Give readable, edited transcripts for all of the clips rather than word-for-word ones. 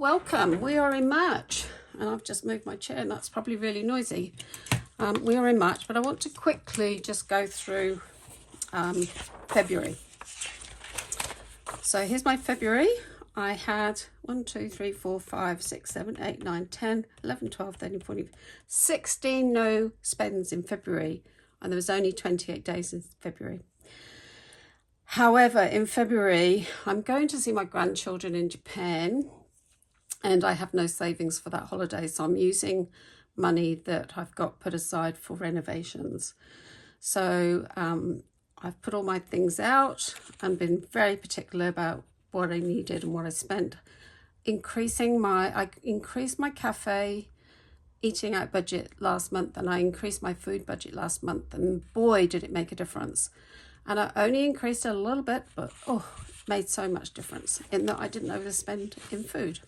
Welcome. We are in March, and I've just moved my chair, and that's probably really noisy. We are in March, but I want to quickly just go through February. So here's my February. I had 1, 2, 3, 4, 5, 6, 7, 8, 9, 10, 11, 12, 13, 14, 16 no spends in February, and there was only 28 days in February. However, in February, I'm going to see my grandchildren in Japan, and I have no savings for that holiday, so I'm using money that I've got put aside for renovations. So I've put all my things out and been very particular about what I needed and what I spent. I increased my cafe eating out budget last month, and I increased my food budget last month, and boy did it make a difference. And I only increased it a little bit, but it made so much difference in that I didn't overspend in food.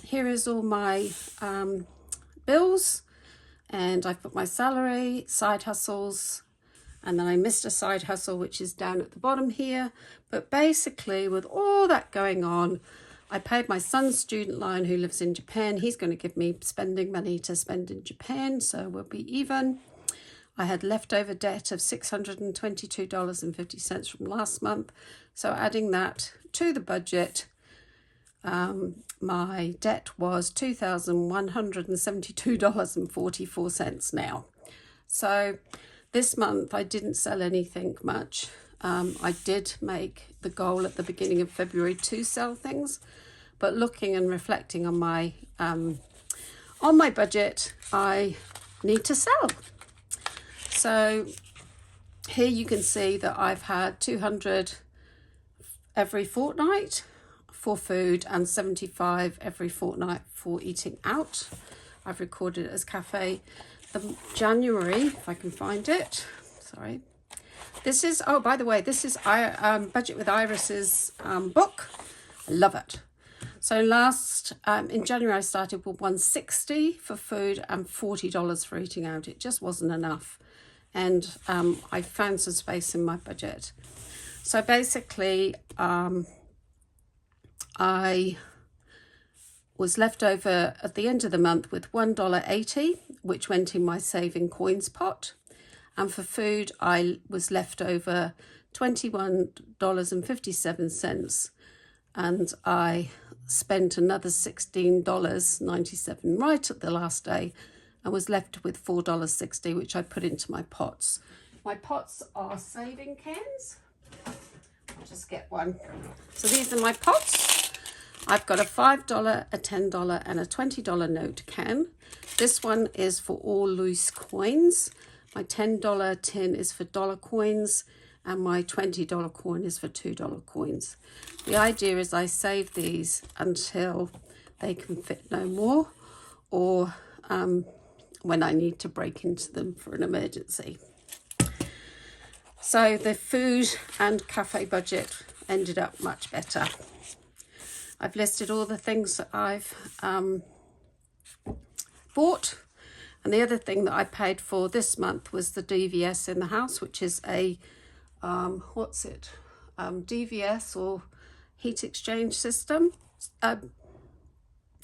Here is all my bills, and I've put my salary, side hustles, and then I missed a side hustle which is down at the bottom here. But basically, with all that going on, I paid my son's student loan who lives in Japan. He's going to give me spending money to spend in Japan, so we'll be even. I had leftover debt of $622.50 from last month, so adding that to the budget, my debt was $2,172.44 now. So this month I didn't sell anything much. I did make the goal at the beginning of February to sell things, but looking and reflecting on my budget, I need to sell. So here you can see that I've had 200 every fortnight for food and 75 every fortnight for eating out. I've recorded it as cafe. The January, if I can find it, sorry. This is, oh, by the way, this is Budget with Iris's book. I love it. So in January, I started with $160 for food and $40 for eating out. It just wasn't enough. And I found some space in my budget. So basically, I was left over at the end of the month with $1.80, which went in my saving coins pot. And for food, I was left over $21.57. And I spent another $16.97 right at the last day. I was left with $4.60, which I put into my pots. My pots are saving cans. I'll just get one. So these are my pots. I've got a $5, a $10 and a $20 note can. This one is for all loose coins. My $10 tin is for dollar coins, and my $20 coin is for $2 coins. The idea is I save these until they can fit no more, or when I need to break into them for an emergency. So the food and cafe budget ended up much better. I've listed all the things that I've bought. And the other thing that I paid for this month was the DVS in the house, which is a, DVS or heat exchange system.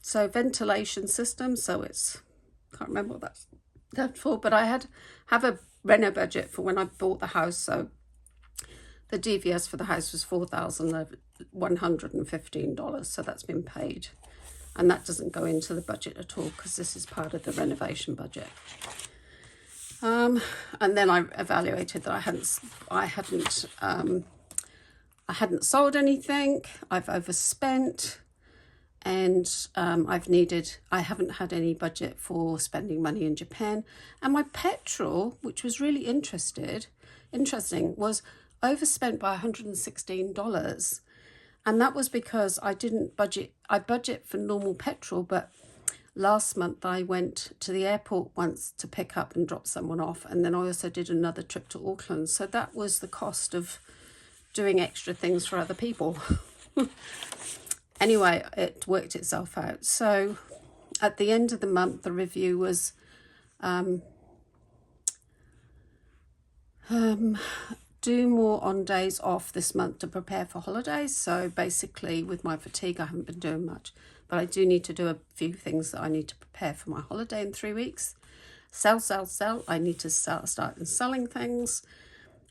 So ventilation system. So it's, can't remember what that's for, but I have a reno budget for when I bought the house. So the DVS for the house was $4,115, so that's been paid, and that doesn't go into the budget at all because this is part of the renovation budget. And then I evaluated that I hadn't sold anything. I've overspent, and I haven't had any budget for spending money in Japan. And my petrol, which was really interesting, was overspent by $116. And that was because I didn't budget. I budget for normal petrol, but last month I went to the airport once to pick up and drop someone off. And then I also did another trip to Auckland. So that was the cost of doing extra things for other people. Anyway, it worked itself out. So at the end of the month, the review was do more on days off this month to prepare for holidays. So basically with my fatigue, I haven't been doing much, but I do need to do a few things that I need to prepare for my holiday in 3 weeks. Sell. I need to start selling things.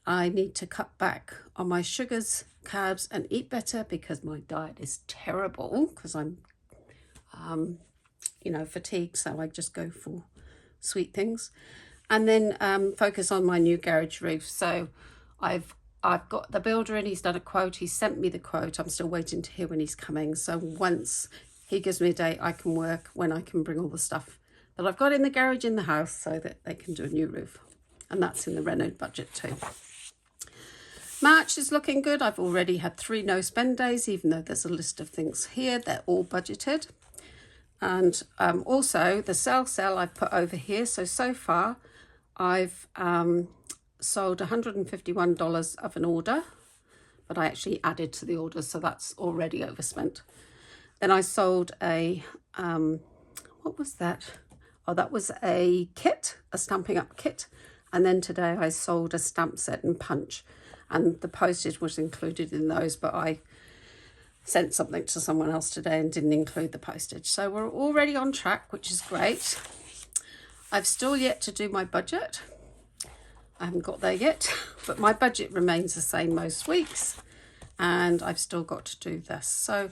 I need to cut back on my sugars, carbs, and eat better because my diet is terrible because I'm, fatigued. So I just go for sweet things. And then focus on my new garage roof. So I've got the builder in, he's done a quote, he sent me the quote. I'm still waiting to hear when he's coming. So once he gives me a date, I can work when I can bring all the stuff that I've got in the garage in the house so that they can do a new roof. And that's in the reno budget too. March is looking good. I've already had 3 no spend days, even though there's a list of things here. They're all budgeted. And also the sell I've put over here. So far I've sold $151 of an order, but I actually added to the order, so that's already overspent. Then I sold a, what was that? Oh, that was a kit, a Stampin' Up kit. And then today I sold a stamp set and punch, and the postage was included in those, but I sent something to someone else today and didn't include the postage. So we're already on track, which is great. I've still yet to do my budget. I haven't got there yet, but my budget remains the same most weeks, and I've still got to do this. So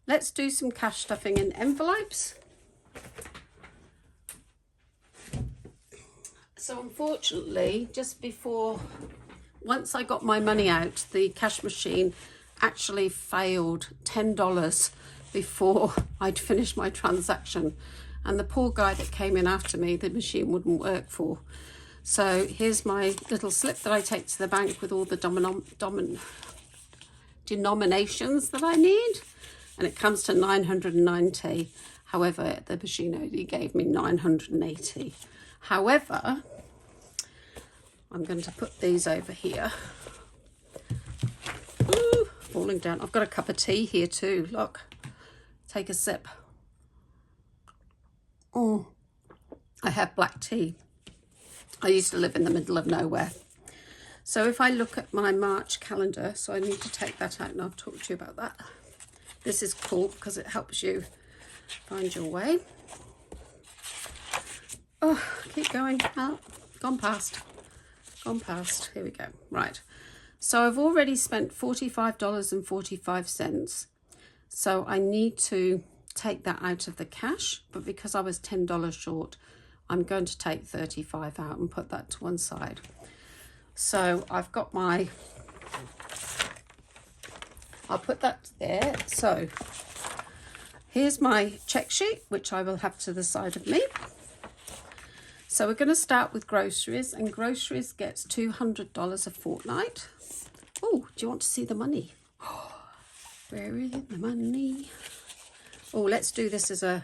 let's do some cash stuffing in envelopes. So unfortunately, once I got my money out, the cash machine actually failed $10 before I'd finished my transaction. And the poor guy that came in after me, the machine wouldn't work for. So here's my little slip that I take to the bank with all the denominations that I need. And it comes to 990. However, the machine only gave me 980. However, I'm going to put these over here. Ooh, falling down. I've got a cup of tea here too. Look, take a sip. Oh, I have black tea. I used to live in the middle of nowhere. So if I look at my March calendar, so I need to take that out and I'll talk to you about that. This is cool because it helps you find your way. Oh, keep going. Oh, gone past. Here we go. Right. So I've already spent $45.45. So I need to take that out of the cash, but because I was $10 short, I'm going to take 35 out and put that to one side. So I've got I'll put that there. So here's my check sheet, which I will have to the side of me. So we're going to start with groceries, and groceries gets $200 a fortnight. Oh, do you want to see the money? Where is the money? Oh, let's do this as a,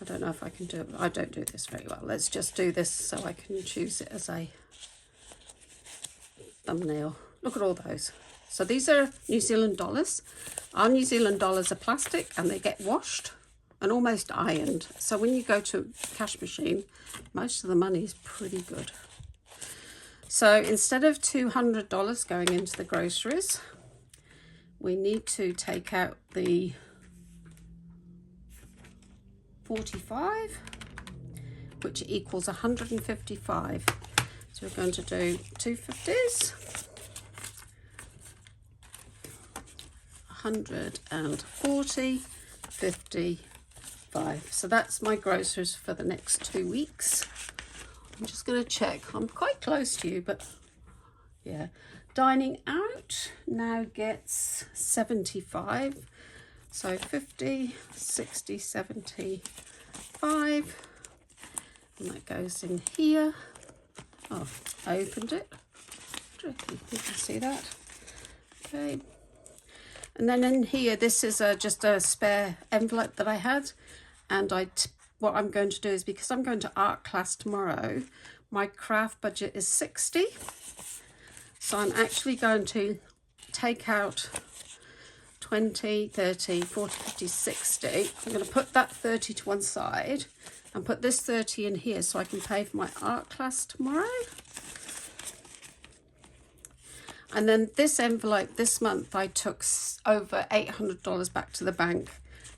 I don't know if I can do it. I don't do this very well. Let's just do this so I can choose it as a thumbnail. Look at all those. So these are New Zealand dollars. Our New Zealand dollars are plastic and they get washed and almost ironed. So when you go to a cash machine, most of the money is pretty good. So instead of $200 going into the groceries, we need to take out the 45, which equals 155. So we're going to do 250s, 140, 55. So that's my groceries for the next 2 weeks. I'm just going to check. I'm quite close to you, but yeah. Dining out now gets 75. So 50, 60, 75. And that goes in here. Oh, I opened it. You can see that. Okay. And then in here, this is just a spare envelope that I had. And what I'm going to do is, because I'm going to art class tomorrow, my craft budget is 60. So I'm actually going to take out 20, 30, 40, 50, 60. I'm going to put that 30 to one side and put this 30 in here so I can pay for my art class tomorrow. And then this envelope this month, I took over $800 back to the bank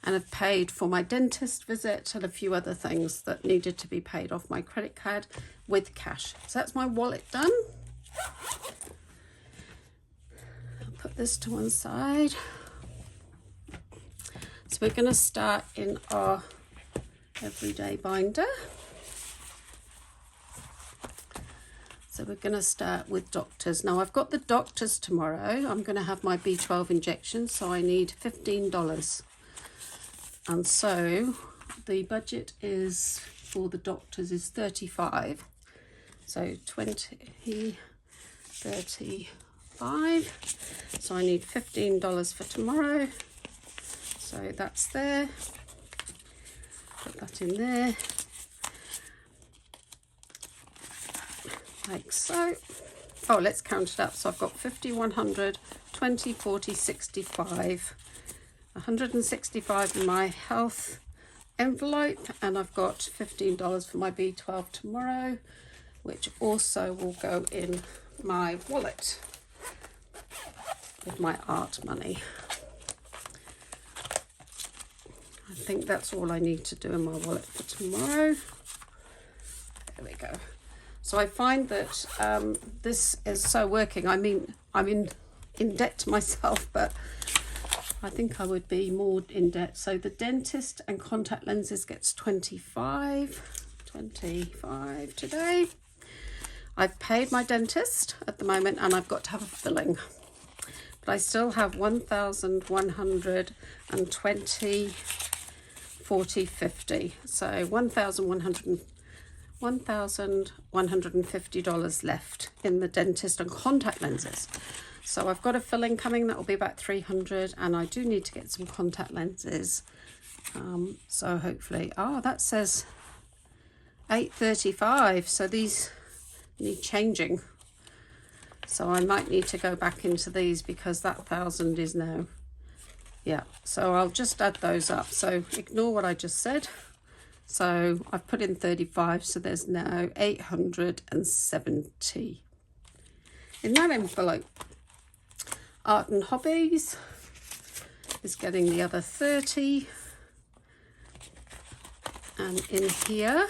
and have paid for my dentist visit and a few other things that needed to be paid off my credit card with cash. So that's my wallet done. I'll put this to one side. So we're going to start in our everyday binder. So we're going to start with doctors. Now I've got the doctors tomorrow. I'm going to have my B12 injection, so I need $15. And so the budget is for the doctors is 35. So 20, 35. So I need $15 for tomorrow. So that's there. Put that in there. Like so. Oh, let's count it up. So I've got 50, 100, 20, 40, 65, 165 in my health envelope, and I've got $15 for my B12 tomorrow, which also will go in my wallet with my art money. I think that's all I need to do in my wallet for tomorrow. There we go. So I find that this is so working. I mean, I'm in debt to myself, but I think I would be more in debt. So the dentist and contact lenses gets 25 today. I've paid my dentist at the moment, and I've got to have a filling. But I still have 1,120, 40, 50. So $1,150 left in the dentist and contact lenses. So I've got a filling coming that will be about 300, and I do need to get some contact lenses. So hopefully, that says 835. So these need changing. So I might need to go back into these because that 1,000 is now. Yeah, so I'll just add those up. So ignore what I just said. So I've put in 35, so there's now 870 in that envelope. Art and hobbies is getting the other 30. And in here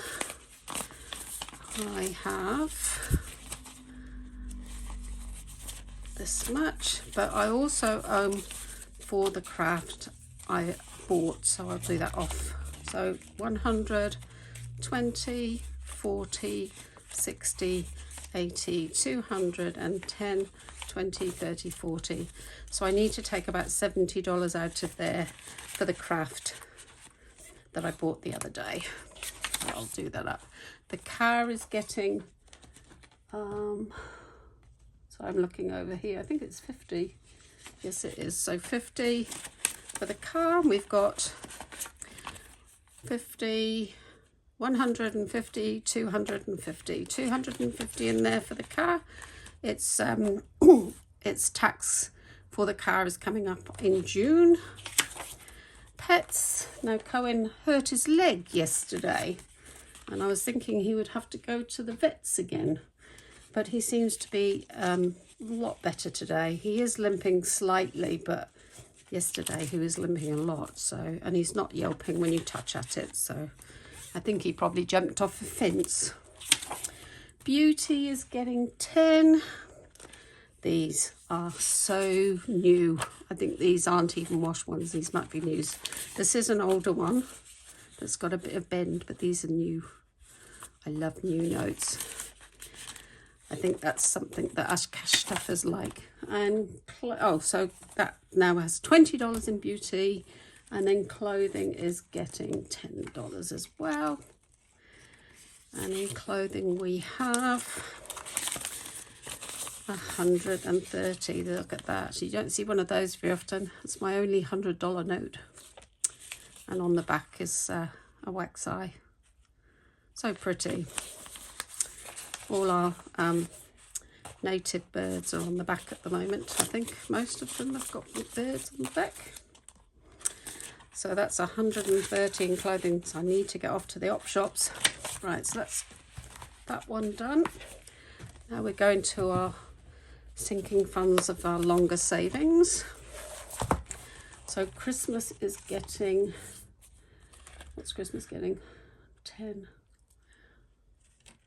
I have this much, but I also for the craft I bought, so I'll do that off. So 100, 20, 40, 60, 80, 210, 20, 30, 40. So I need to take about $70 out of there for the craft that I bought the other day. So I'll do that up. The car is getting, so I'm looking over here, I think it's 50. Yes, it is. So 50 for the car. We've got 50, 150, 250, 250 in there for the car. It's its tax for the car is coming up in June. Pets. Now Cohen hurt his leg yesterday, and I was thinking he would have to go to the vets again, but he seems to be a lot better today. He is limping slightly, but yesterday he was limping a lot. So, and he's not yelping when you touch at it, so I think he probably jumped off a fence. Beauty is getting 10. These are so new. I think these aren't even washed ones. These might be new. This is an older one that's got a bit of bend, but these are new. I love new notes. I think that's something that us cash stuffers like. And so that now has $20 in beauty, and then clothing is getting $10 as well. And in clothing we have 130. Look at that. You don't see one of those very often. It's my only $100 note. And on the back is a wax eye. So pretty. All our native birds are on the back at the moment. I think most of them have got birds on the back. So that's 130 in clothing. So I need to get off to the op shops. Right, so that's that one done. Now we're going to our sinking funds of our longer savings. So Christmas is getting, what's Christmas getting? 10.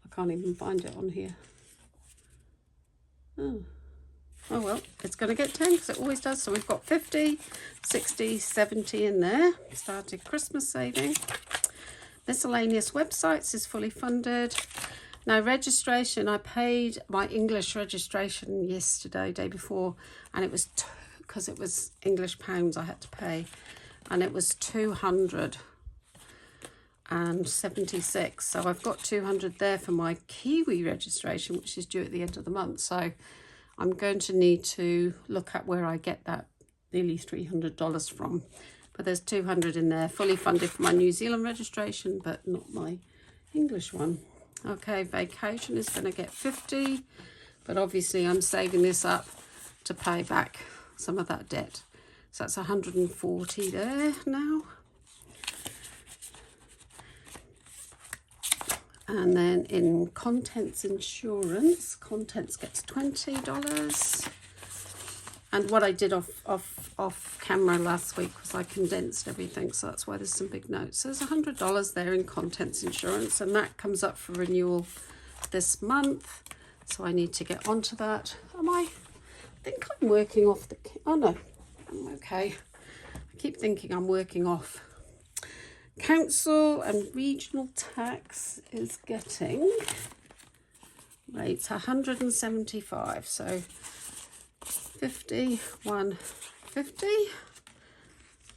I can't even find it on here. Oh well, it's going to get 10 because it always does. So we've got 50, 60, 70 in there. Started Christmas saving. Miscellaneous websites is fully funded. Now registration, I paid my English registration yesterday, day before, and it was because it was English pounds I had to pay, and it was 276. So I've got 200 there for my Kiwi registration, which is due at the end of the month. So I'm going to need to look at where I get that nearly $300 from. But there's 200 in there, fully funded for my New Zealand registration, but not my English one. Okay, vacation is going to get 50, but obviously I'm saving this up to pay back some of that debt. So that's 140 there now. And then in contents insurance, contents gets $20. And what I did off camera last week was I condensed everything, so that's why there's some big notes. So there's $100 there in contents insurance, and that comes up for renewal this month. So I need to get onto that. I think I'm working off the, oh no, I'm okay. I keep thinking I'm working off. Council and regional tax is getting rates 175, so 50, 150,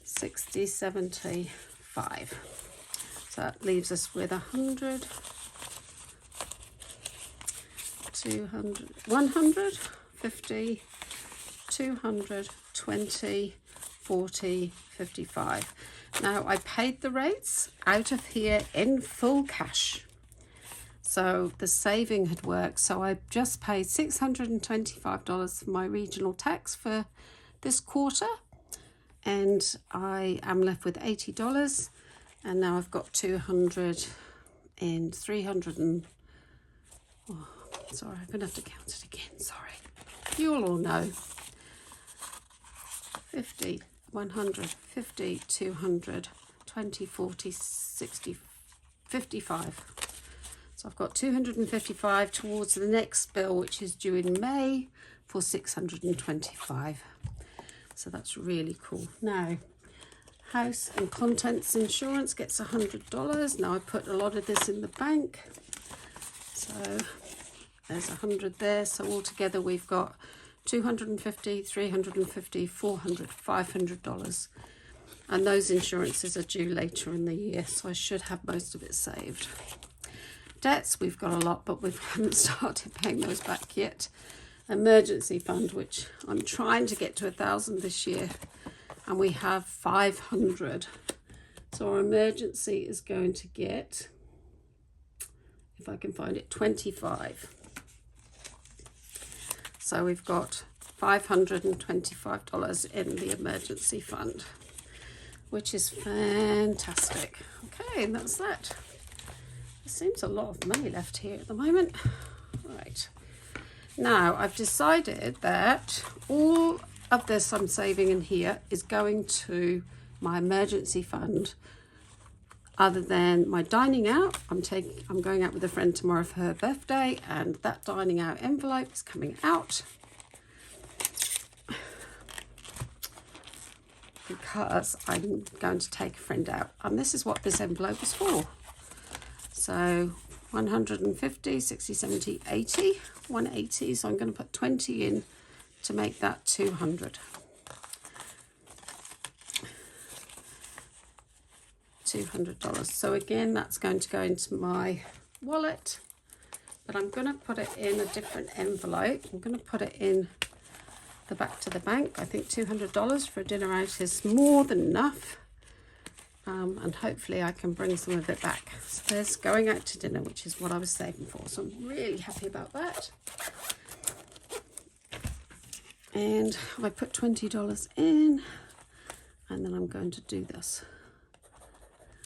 60, 75. So that leaves us with 100, 200, 100, 50, 200, 20, 40, 55. Now I paid the rates out of here in full cash. So the saving had worked. So I just paid $625 for my regional tax for this quarter. And I am left with $80. And now I've got 200 and 300 and, oh, sorry, I'm going to have to count it again. Sorry. You'll all know. 50, 100, 50, 200, 20, 40, 60, 55. So I've got 255 towards the next bill, which is due in May, for 625. So that's really cool. Now, house and contents insurance gets $100. Now I put a lot of this in the bank. So there's 100 there. So altogether we've got 250, 350, 400, $500. And those insurances are due later in the year, so I should have most of it saved. Debts, we've got a lot, but we haven't started paying those back yet. Emergency fund, which I'm trying to get to 1,000 this year, and we have 500. So our emergency is going to get, if I can find it, 25. So we've got $525 in the emergency fund, which is fantastic. Okay, and that's that. There seems a lot of money left here at the moment. Right. Now, I've decided that all of this I'm saving in here is going to my emergency fund. Other than my dining out, I'm going out with a friend tomorrow for her birthday, and that dining out envelope is coming out because I'm going to take a friend out, and this is what this envelope is for. So 150, 60, 70, 80, 180. So I'm going to put 20 in to make that 200. $200. So again, that's going to go into my wallet, but I'm going to put it in a different envelope. I'm going to put it in the back to the bank. I think $200 for a dinner out is more than enough, and hopefully I can bring some of it back. So there's going out to dinner, which is what I was saving for, so I'm really happy about that. And I put $20 in, and then I'm going to do this.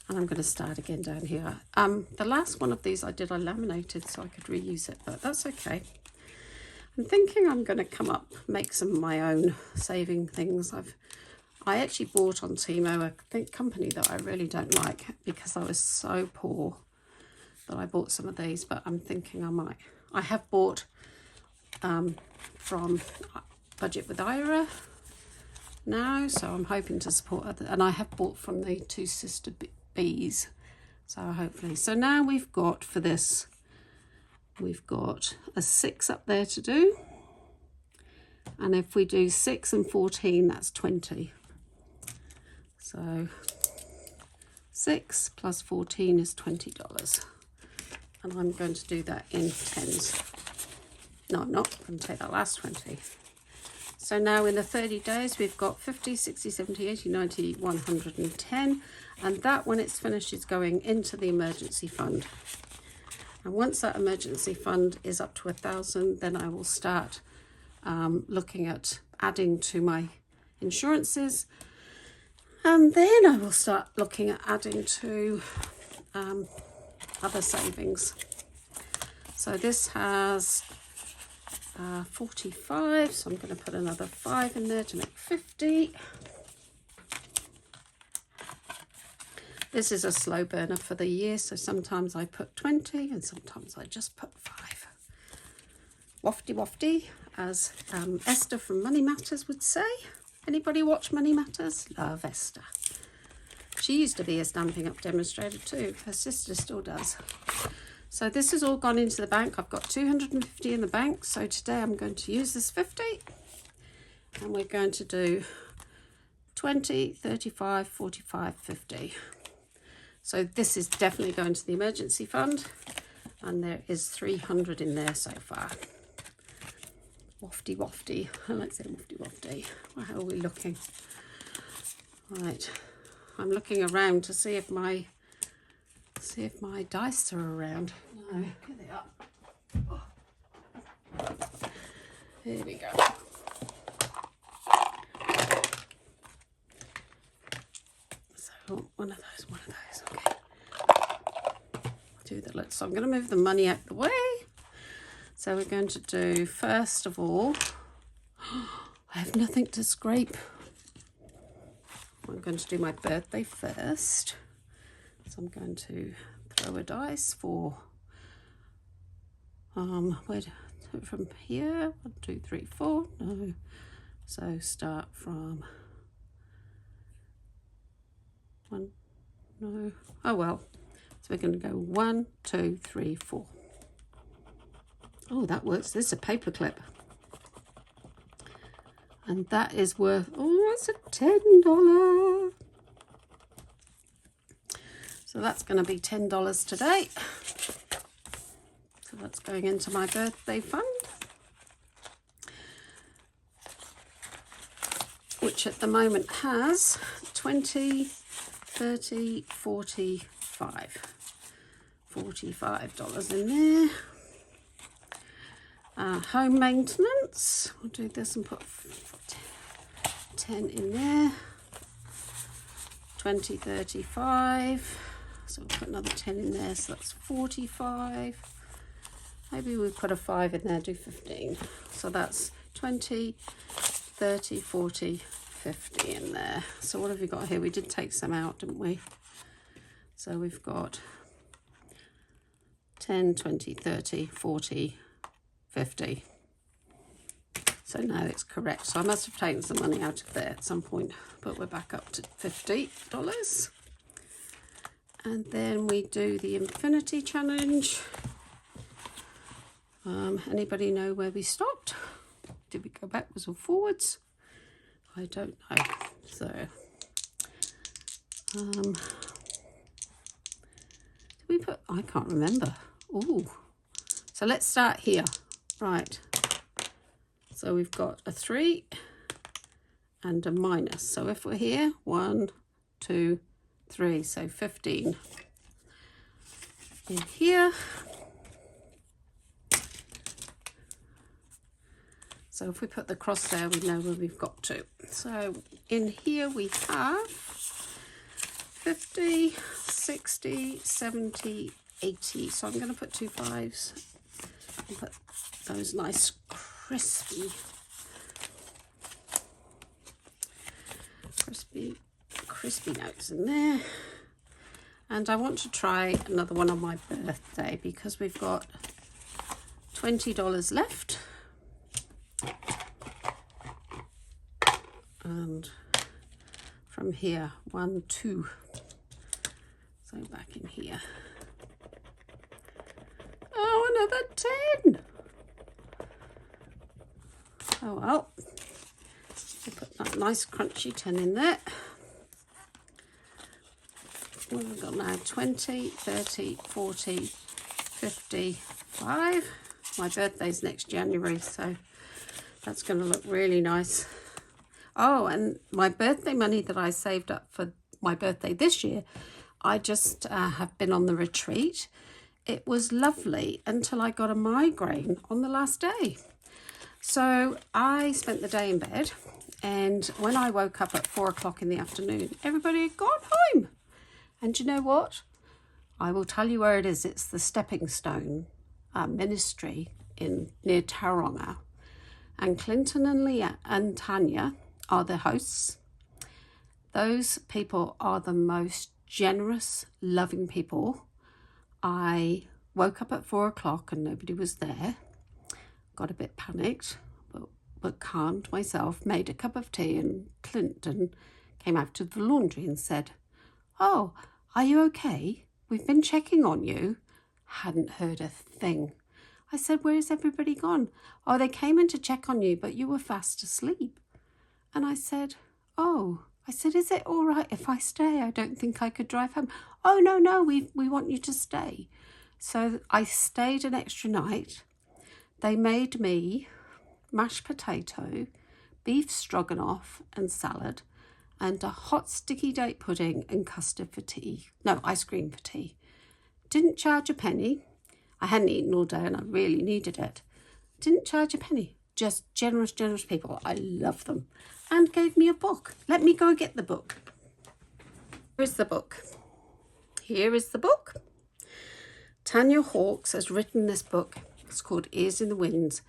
And I'm going to start again down here. The last one of these I laminated so I could reuse it, but that's okay. I'm thinking I'm going to come up, make some of my own saving things. I actually bought on Timo a company that I really don't like because I was so poor that I bought some of these, but I'm thinking I have bought from Budget with Ira now, so I'm hoping to support other, and I have bought from the Two Sister Bees, so hopefully. So now we've got, for this, we've got a 6 up there to do, and if we do 6 and 14, that's 20. So 6 plus 14 is $20, and I'm going to do that in 10s. No, I'm not. I'm going to take that last 20. So now in the 30 days, we've got 50, 60, 70, 80, 90, 110. And that, when it's finished, is going into the emergency fund. And once that emergency fund is up to 1,000, then I will start looking at adding to my insurances. And then I will start looking at adding to other savings. So this has 45, so I'm going to put another 5 in there to make 50. This is a slow burner for the year, so sometimes I put 20 and sometimes I just put 5. Wafty wafty, as Esther from Money Matters would say. Anybody watch Money Matters? Love Esther. She used to be a Stampin' Up demonstrator too. Her sister still does. So this has all gone into the bank. I've got 250 in the bank. So today I'm going to use this 50. And we're going to do 20, 35, 45, 50. So this is definitely going to the emergency fund. And there is 300 in there so far. Wafty wafty. I like saying wafty wafty. How are we looking? Right. I'm looking around to see if my dice are around. No, here they are. Oh. Here we go. So one of those, okay. Do that. So I'm going to move the money out the way. So we're going to do, first of all, I have nothing to scrape. I'm going to do my birthday first. So I'm going to throw a dice for, from here, 1, 2, 3, 4, no. So start from 1, no, oh well. So we're going to go 1, 2, 3, 4. Oh, that works. This is a paper clip. And that is worth, oh, it's a $10. So that's going to be $10 today. So that's going into my birthday fund, which at the moment has 20, 30, 45. $45 in there. Home maintenance, we'll do this and put 10 in there. 20, 35, so we'll put another 10 in there, so that's 45. Maybe we put a 5 in there, do 15. So that's 20, 30, 40, 50 in there. So what have we got here? We did take some out, didn't we? So we've got 10, 20, 30, 40, 50. So now it's correct. So I must have taken some money out of there at some point, but we're back up to $50. And then we do the Infinity Challenge. Anybody know where we stopped? Did we go backwards or forwards? I don't know. So, did we put, I can't remember. Ooh. So let's start here. Right, so we've got a 3 and a minus. So if we're here, 1, 2, 3, so 15 in here. So if we put the cross there, we know where we've got to. So in here we have 50, 60, 70, 80. So I'm going to put 2 5s and put those nice crispy notes in there. And I want to try another one on my birthday because we've got $20 left. And from here, 1, 2. So back in here. Oh, another 10. Oh well. We'll put that nice crunchy 10 in there. What have we got now? 20, 30, 40, 55. My birthday's next January, so that's going to look really nice. Oh, and my birthday money that I saved up for my birthday this year, I just have been on the retreat. It was lovely until I got a migraine on the last day. So I spent the day in bed, and when I woke up at 4 o'clock in the afternoon, everybody had gone home. And you know what? I will tell you where it is. It's the Stepping Stone Ministry near Tauranga. And Clinton and Leah and Tanya are the hosts. Those people are the most generous, loving people. I woke up at 4 o'clock and nobody was there. Got a bit panicked, but calmed myself, made a cup of tea, and Clinton came out to the laundry and said, "Oh, are you okay? We've been checking on you." Hadn't heard a thing. I said, "Where's everybody gone?" "Oh, they came in to check on you, but you were fast asleep." And I said, "Oh." I said, "Is it all right if I stay? I don't think I could drive home." "Oh, no, we want you to stay." So I stayed an extra night. They made me mashed potato, beef stroganoff and salad, and a hot sticky date pudding and custard for tea. No, ice cream for tea. Didn't charge a penny. I hadn't eaten all day and I really needed it. Didn't charge a penny. Just generous, generous people. I love them. And gave me a book. Let me go get the book. Here is the book. Here is the book. Tanya Hawkes has written this book. It's called Ears in the Wind.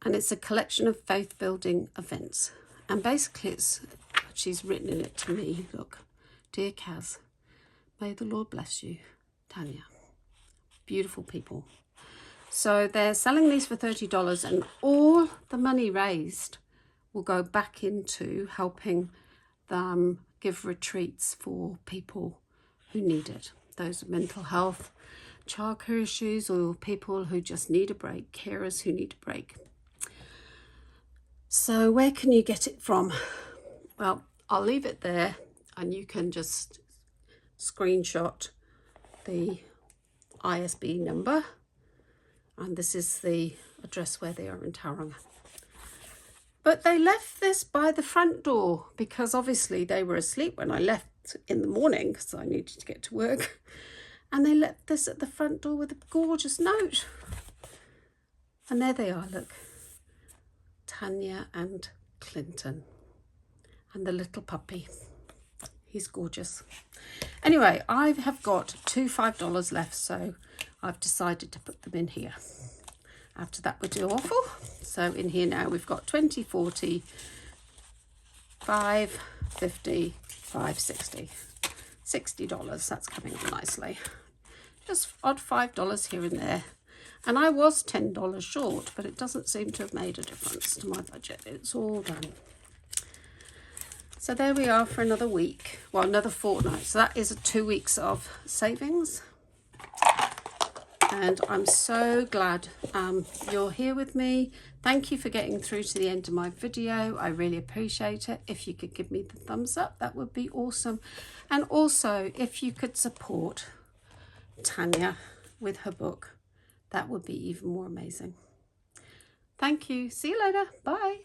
And it's a collection of faith-building events. And basically she's written in it to me. Look, "Dear Kaz, may the Lord bless you, Tanya." Beautiful people. So they're selling these for $30, and all the money raised will go back into helping them give retreats for people who need it. Those with mental health, childcare issues, or people who just need a break, carers who need a break. So where can you get it from? Well, I'll leave it there and you can just screenshot the ISB number. And this is the address where they are in Tauranga. But they left this by the front door because obviously they were asleep when I left in the morning because I needed to get to work. And they left this at the front door with a gorgeous note. And there they are, look. Tanya and Clinton. And the little puppy. He's gorgeous. Anyway, I have got two $5 left, so I've decided to put them in here. After that, we're too awful. So in here now, we've got 20, 40, 5, 50, 5, 60. $60, that's coming in nicely. Just odd $5 here and there. And I was $10 short, but it doesn't seem to have made a difference to my budget. It's all done. So there we are for another week. Well, another fortnight. So that is 2 weeks of savings. And I'm so glad you're here with me. Thank you for getting through to the end of my video. I really appreciate it. If you could give me the thumbs up, that would be awesome. And also, if you could support Tanya with her book, that would be even more amazing. Thank you. See you later. Bye.